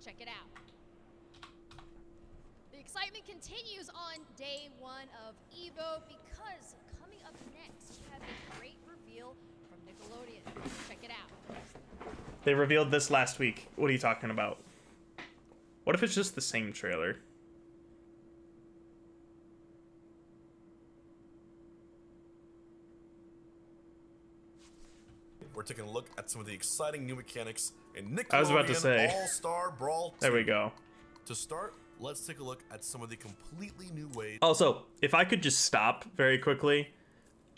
Check it out. The excitement continues on day 1 of EVO because coming up next, we have a great reveal from Nickelodeon. Check it out. They revealed this last week. What are you talking about? What if it's just the same trailer? We're taking a look at some of the exciting new mechanics in Nickelodeon I was about to say. All Star Brawl 2. There we go. To start, let's take a look at some of the completely new ways. Also, if I could just stop very quickly.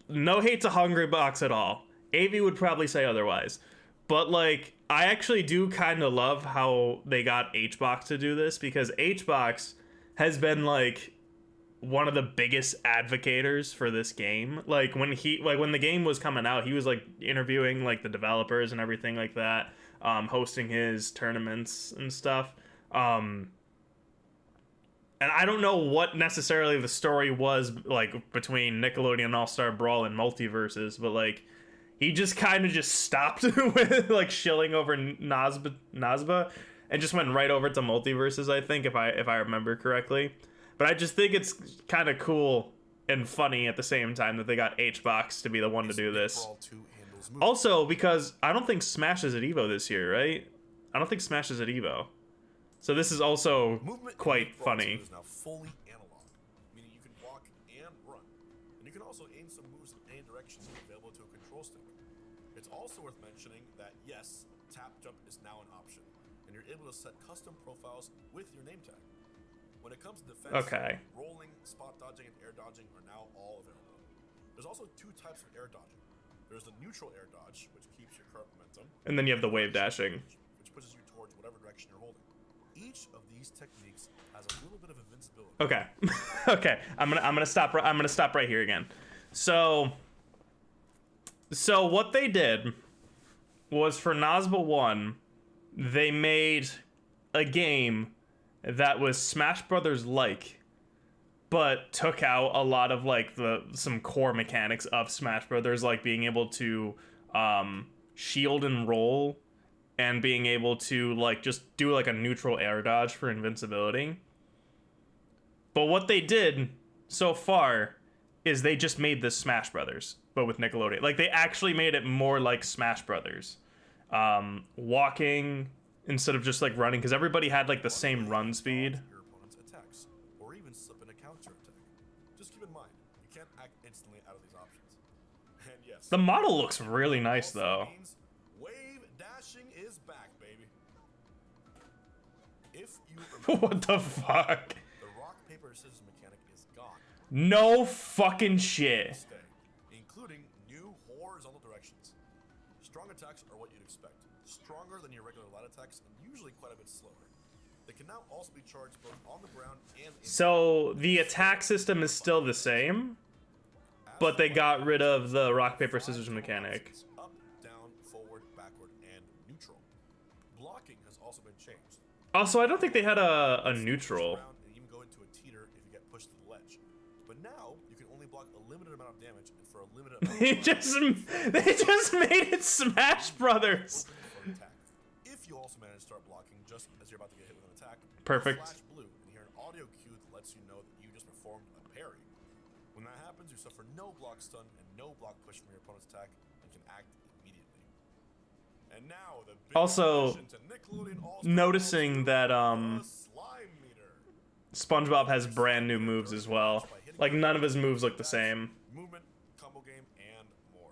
No hate to Hungry Box at all. Avi would probably say otherwise. But, like, I actually do kind of love how they got HBox to do this, because HBox has been, like, one of the biggest advocators for this game. Like, when the game was coming out, he was, like, interviewing, like, the developers and everything like that, hosting his tournaments and stuff. And I don't know what necessarily the story was, like, between Nickelodeon All Star Brawl and Multiverses, but, like, he just kind of just stopped with, like, shilling over NASB and just went right over to Multiverses, I think, if I remember correctly. But I just think it's kind of cool and funny at the same time that they got HBox to be the one to do this. Also, because I don't think Smash is at EVO this year, right? I don't think Smash is at EVO. So this is also quite funny. Is now fully analog, meaning you can walk and run, and you can also aim some moves in any direction available to a control stick. It's also worth mentioning that yes, tap jump is now an option, and you're able to set custom profiles with your name tag. When it comes to defense, rolling, spot dodging, and air dodging are now all available. There's also 2 types of air dodging. There's the neutral air dodge, which keeps your current momentum, and then you have the wave dashing, which pushes you towards whatever direction you're holding. Each of these techniques has a little bit of invincibility. Okay. Okay. I'm gonna stop right here again. So what they did was, for NASB 1, they made a game that was Smash Brothers like, but took out a lot of, like, some core mechanics of Smash Brothers, like being able to shield and roll, and being able to, like, just do, like, a neutral air dodge for invincibility. But what they did so far is they just made this Smash Brothers, but with Nickelodeon. Like, they actually made it more like Smash Brothers. Walking instead of just, like, running, because everybody had, like, the same run speed. Your opponent's attacks, or even slip in a counter attack. Just keep in mind, you can't act instantly out of these options. And yes, The model looks really nice, though. Wave dashing is back, baby. If you remember, What the fuck? the rock, paper, scissors mechanic is gone. No fucking shit. Stay, including new horizontal directions. Strong attacks are what you'd expect. Stronger than your regular light attacks, and usually quite a bit slower. They can now also be charged both on the ground and in. So the attack system is still the same, but they got rid of the rock, paper, scissors mechanic. Up, down, forward, backward, and neutral. Blocking has also been changed. Also, I don't think they had a neutral. And even go into a teeter if you get pushed to the ledge. But now you can only block a limited amount of damage and for a limited amount of They just made it Smash Brothers. attack. If you also manage to start blocking just as you're about to get hit with an attack, Perfect. flash blue and hear an audio cue that lets you know that you just performed a parry. When that happens, you suffer no block stun and no block push from your opponent's attack and can act immediately. And now the big Also, addition to Nickelodeon All Star noticing Brawl that the slime meter. SpongeBob has brand new moves as well. Like, none of his moves look the same. Movement, combo game, and more.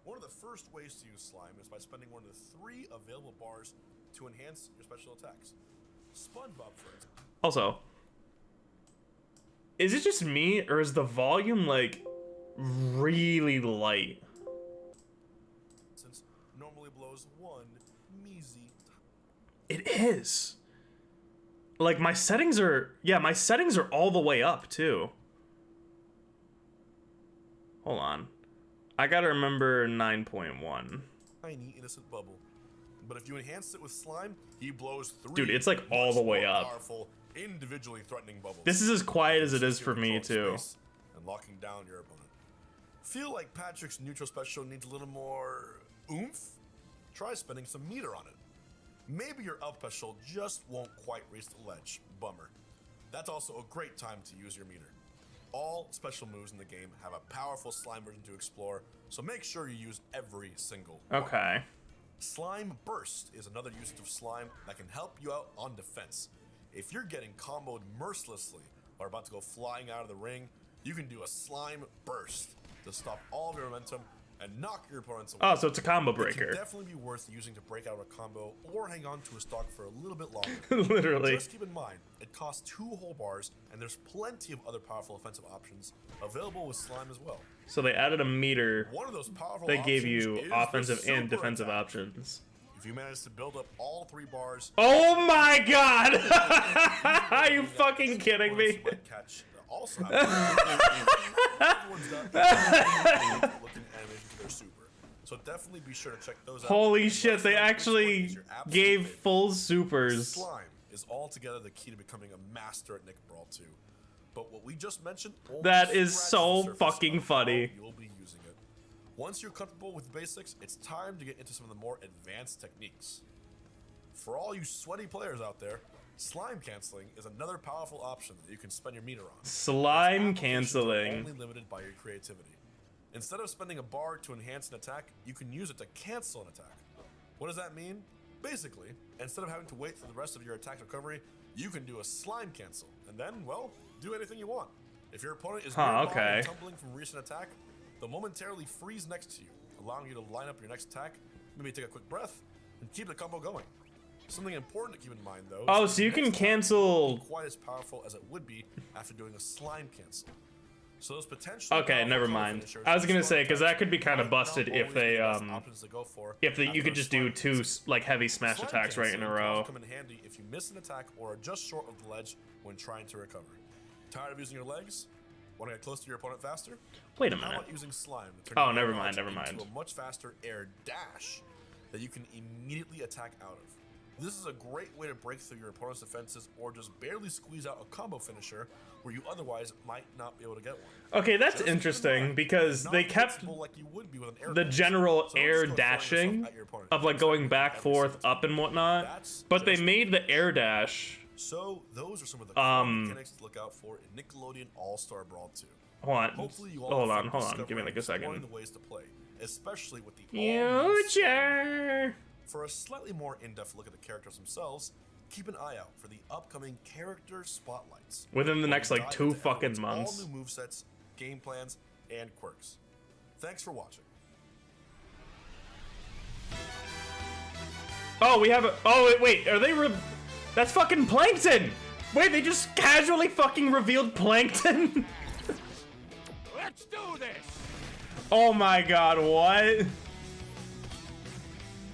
One of the first ways to use slime is by spending one of the 3 available bars to enhance your special attacks. SpongeBob, for example. Also, is it just me, or is the volume, like, really light? Since normally blows 1 measy. It is. Like, my settings are all the way up, too. Hold on. I gotta remember 9.1. Tiny innocent bubble. But if you enhance it with slime, he blows 3. Dude, it's, like, all the way up. Powerful, individually threatening bubbles. This is as quiet as it is for me, too. And locking down your opponent. Feel like Patrick's neutral special needs a little more oomph? Try spending some meter on it. Maybe your up special just won't quite reach the ledge. Bummer. That's also a great time to use your meter. All special moves in the game have a powerful slime version to explore, so make sure you use every single one. Okay. Slime Burst is another use of slime that can help you out on defense. If you're getting comboed mercilessly or about to go flying out of the ring, you can do a Slime Burst to stop all of your momentum and knock your opponents away. Oh, so it's a combo It breaker. can definitely be worth using to break out of a combo or hang on to a stock for a little bit longer. Literally. Just keep in mind, it costs 2 whole bars, and there's plenty of other powerful offensive options available with slime as well. So they added a meter One of those powerful that gave options you is the offensive and super defensive attack. options. If you manage to build up all 3 bars, Oh my god! Are you fucking kidding me? Also everyone's got looking animation to their super. So definitely be sure to check those out. Holy shit, they Slime actually is your absolute gave favorite. full supers. Slime is altogether the key to becoming a master at Nick Brawl 2. But what we just mentioned only That is scratches so the surface fucking of funny. how you'll be using it. Once you're comfortable with the basics, it's time to get into some of the more advanced techniques. For all you sweaty players out there, slime canceling is another powerful option that you can spend your meter on. Slime Its applications are canceling. only limited by your creativity. Instead of spending a bar to enhance an attack, you can use it to cancel an attack. What does that mean? Basically, instead of having to wait for the rest of your attack recovery, you can do a slime cancel, and then, well, do anything you want. If your opponent is nearby okay. and tumbling from recent attack, they'll momentarily freeze next to you, allowing you to line up your next attack, maybe take a quick breath, and keep the combo going. Something important to keep in mind, though. Oh, is so that you the can next attack cancel- won't be quite as powerful as it would be after doing a slime cancel. So those potential. Okay, never mind. I was gonna say, because that could be kind of busted if they you could just do 2 like heavy smash Slime attacks right in a canceling can row. also come in handy if you miss an attack or are just short of the ledge when trying to recover. Tired of using your legs? Want to get close to your opponent faster? Wait a How minute. about using slime to turn Oh, your never air mind, dodge never mind. into a much faster air dash that you can immediately attack out of. This is a great way to break through your opponent's defenses or just barely squeeze out a combo finisher where you otherwise might not be able to get one. Okay, that's Just keep in interesting mind, because not they kept invincible like you would be with an air the dodge. general So don't air just go throwing dashing yourself at your opponent. of like Exactly going back, every forth, single up, time. and whatnot. That's But they just made the air dash. So those are some of the core mechanics to look out for in Nickelodeon All Star Brawl 2. Hold on. Hopefully you all Hold have on, fun hold on. discovering Give me like and a exploring second. the ways to play, especially with the all-new slime. Future. For a slightly more in-depth look at the characters themselves, keep an eye out for the upcoming character spotlights. Within the where next we like dive 2 into fucking everyone's months. All new movesets, game plans, and quirks. Thanks for watching. Oh, we have a. Oh, wait. Are they. That's fucking Plankton! Wait, they just casually fucking revealed Plankton? Let's do this! Oh my god, what?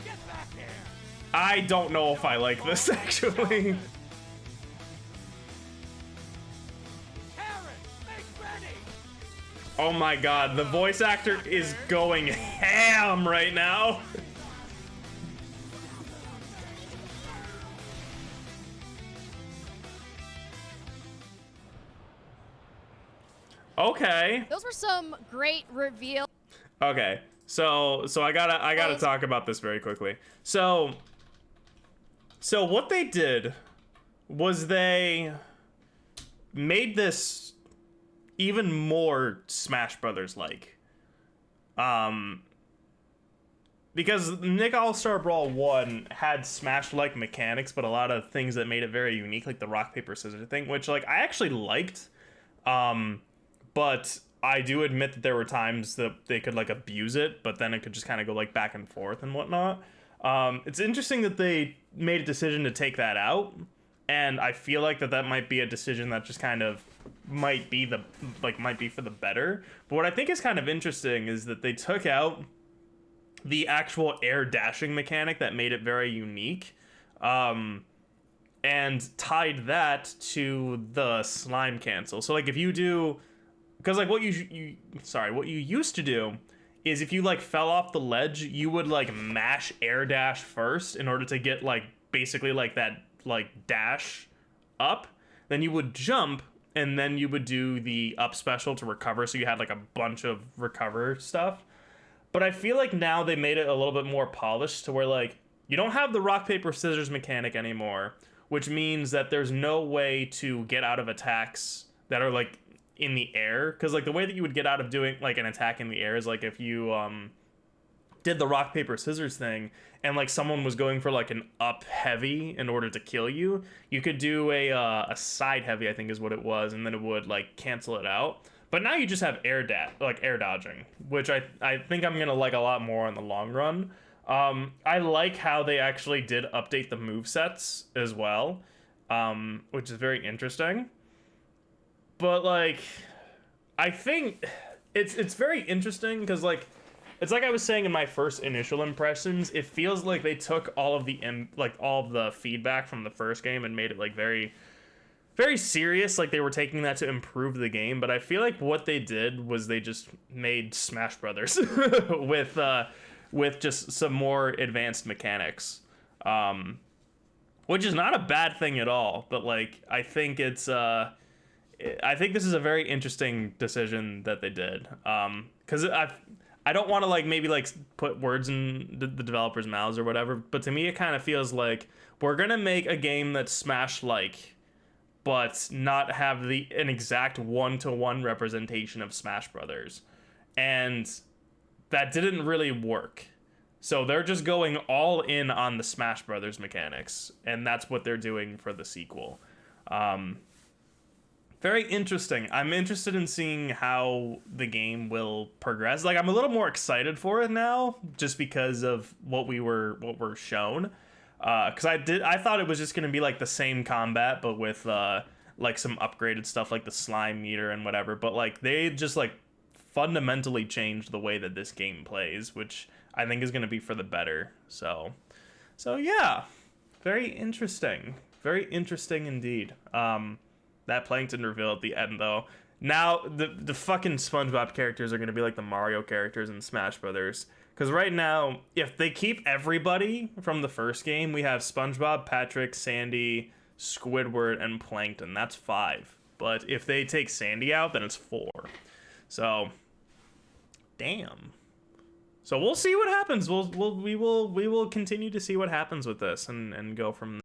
Get back here! I don't know if I like this actually. Aaron, make ready! Oh my god, the voice actor is going ham right now. Okay. Those were some great reveals. Okay. So I gotta talk about this very quickly. So what they did was they made this even more Smash Brothers like. Because Nick All Star Brawl 1 had Smash like mechanics, but a lot of things that made it very unique, like the rock paper scissors thing, which like I actually liked. But I do admit that there were times that they could like abuse it, but then it could just kind of go like back and forth and whatnot. It's interesting that they made a decision to take that out, and I feel like that might be a decision that just kind of might be for the better. But what I think is kind of interesting is that they took out the actual air dashing mechanic that made it very unique, and tied that to the slime cancel. So like if you do, because like what you used to do is if you like fell off the ledge, you would like mash air dash first in order to get like basically like that like dash up, then you would jump and then you would do the up special to recover, so you had like a bunch of recover stuff. But I feel like now they made it a little bit more polished to where like you don't have the rock, paper, scissors mechanic anymore, which means that there's no way to get out of attacks that are like in the air. Because like the way that you would get out of doing like an attack in the air is like if you did the rock, paper, scissors thing and like someone was going for like an up heavy in order to kill you, you could do a side heavy, I think is what it was, and then it would like cancel it out. But now you just have air dodging, which I think I'm gonna like a lot more in the long run. I like how they actually did update the movesets as well, which is very interesting. But like, I think it's very interesting because like, it's like I was saying in my first initial impressions, it feels like they took all of the feedback from the first game and made it like very, very serious, like they were taking that to improve the game. But I feel like what they did was they just made Smash Brothers with just some more advanced mechanics, which is not a bad thing at all. But like, I think this is a very interesting decision that they did, because I don't want to like maybe like put words in the developers' mouths or whatever, but to me it kind of feels like we're gonna make a game that's Smash-like, but not have an exact one-to-one representation of Smash Brothers, and that didn't really work. So they're just going all in on the Smash Brothers mechanics, and that's what they're doing for the sequel. Very interesting. I'm interested in seeing how the game will progress. Like, I'm a little more excited for it now, just because of what we're shown. Because I thought it was just gonna be like the same combat, but with like some upgraded stuff like the slime meter and whatever. But like they just like fundamentally changed the way that this game plays, which I think is gonna be for the better. So yeah, very interesting. Very interesting indeed. That Plankton reveal at the end, though. Now, the fucking SpongeBob characters are going to be like the Mario characters in Smash Brothers. Because right now, if they keep everybody from the first game, we have SpongeBob, Patrick, Sandy, Squidward, and Plankton. That's 5. But if they take Sandy out, then it's 4. So, damn. So we'll see what happens. We will continue to see what happens with this and go from